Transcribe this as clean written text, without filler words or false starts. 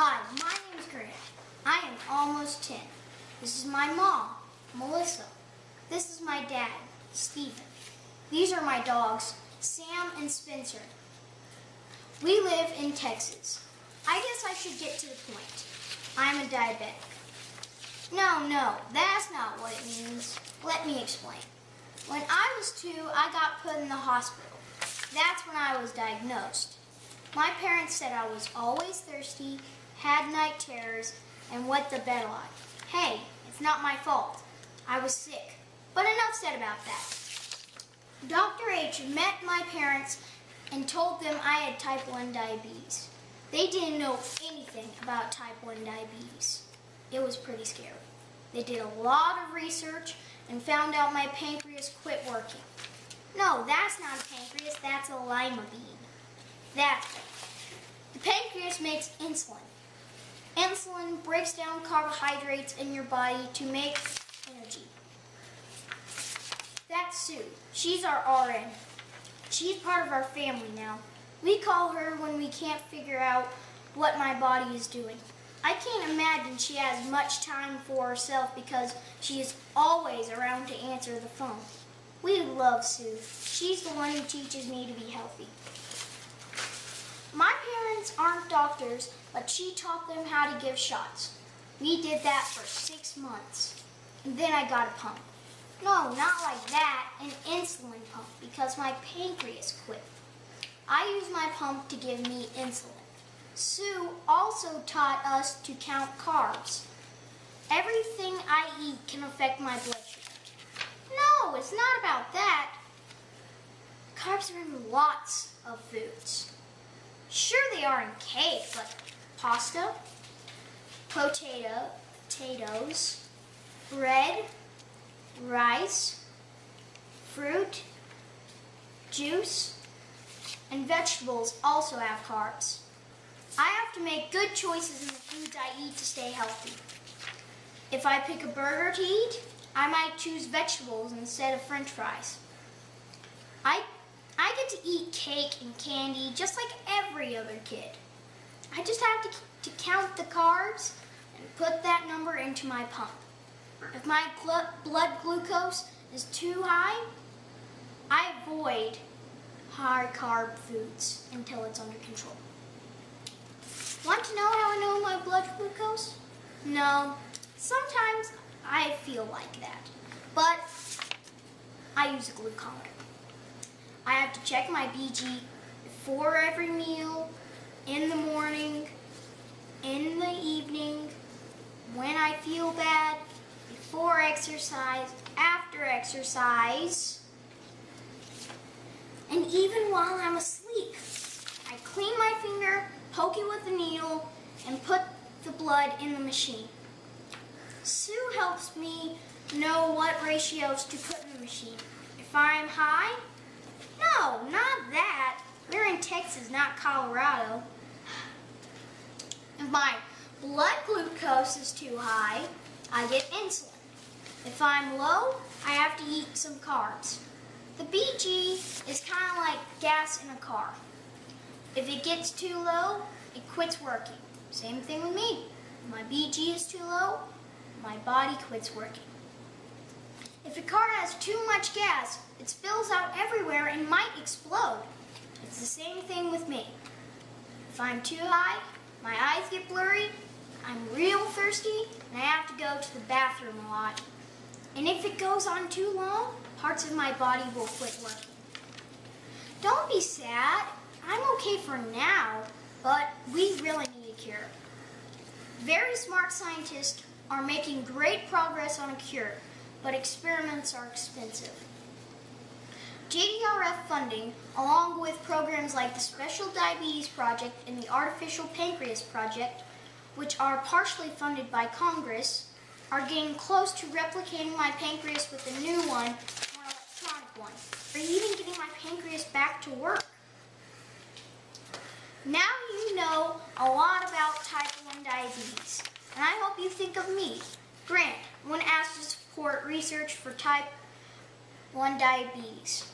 Hi, my name is Grant. I am almost 10. This is my mom, Melissa. This is my dad, Stephen. These are my dogs, Sam and Spencer. We live in Texas. I guess I should get to the point. I'm a diabetic. No, that's not what it means. Let me explain. When I was 2, I got put in the hospital. That's when I was diagnosed. My parents said I was always thirsty, had night terrors, and wet the bed a lot. Hey, it's not my fault. I was sick. But enough said about that. Dr. H met my parents and told them I had type 1 diabetes. They didn't know anything about type 1 diabetes. It was pretty scary. They did a lot of research and found out my pancreas quit working. No, that's not a pancreas, that's a lima bean. That's it. The pancreas makes insulin. Insulin breaks down carbohydrates in your body to make energy. That's Sue. She's our RN. She's part of our family now. We call her when we can't figure out what my body is doing. I can't imagine she has much time for herself because she is always around to answer the phone. We love Sue. She's the one who teaches me to be healthy. My parents aren't doctors, but she taught them how to give shots. We did that for 6 months. And then I got a pump. No, not like that, an insulin pump, because my pancreas quit. I use my pump to give me insulin. Sue also taught us to count carbs. Everything I eat can affect my blood sugar. No, it's not about that. Carbs are in lots of foods. Sure, they are in cake, but pasta, potatoes, bread, rice, fruit, juice, and vegetables also have carbs. I have to make good choices in the foods I eat to stay healthy. If I pick a burger to eat, I might choose vegetables instead of French fries. I get to eat cake and candy just like every other kid. I just have to count the carbs and put that number into my pump. If my blood glucose is too high, I avoid high carb foods until it's under control. Want to know how I know my blood glucose? No, sometimes I feel like that, but I use a glucometer. I have to check my BG before every meal, in the morning, in the evening, when I feel bad, before exercise, after exercise, and even while I'm asleep. I clean my finger, poke it with a needle, and put the blood in the machine. Sue helps me know what ratios to put in the machine. If I'm high, no, not that. We're in Texas, not Colorado. If my blood glucose is too high, I get insulin. If I'm low, I have to eat some carbs. The BG is kind of like gas in a car. If it gets too low, it quits working. Same thing with me. If my BG is too low, my body quits working. If a car has too much gas, it spills out everywhere and might explode. It's the same thing with me. If I'm too high, my eyes get blurry, I'm real thirsty, and I have to go to the bathroom a lot. And if it goes on too long, parts of my body will quit working. Don't be sad. I'm okay for now, but we really need a cure. Very smart scientists are making great progress on a cure, but experiments are expensive. JDRF funding, along with programs like the Special Diabetes Project and the Artificial Pancreas Project, which are partially funded by Congress, are getting close to replicating my pancreas with a new one, or an electronic one, or even getting my pancreas back to work. Now you know a lot about type 1 diabetes, and I hope you think of me, Grant, when asked to support research for type 1 diabetes.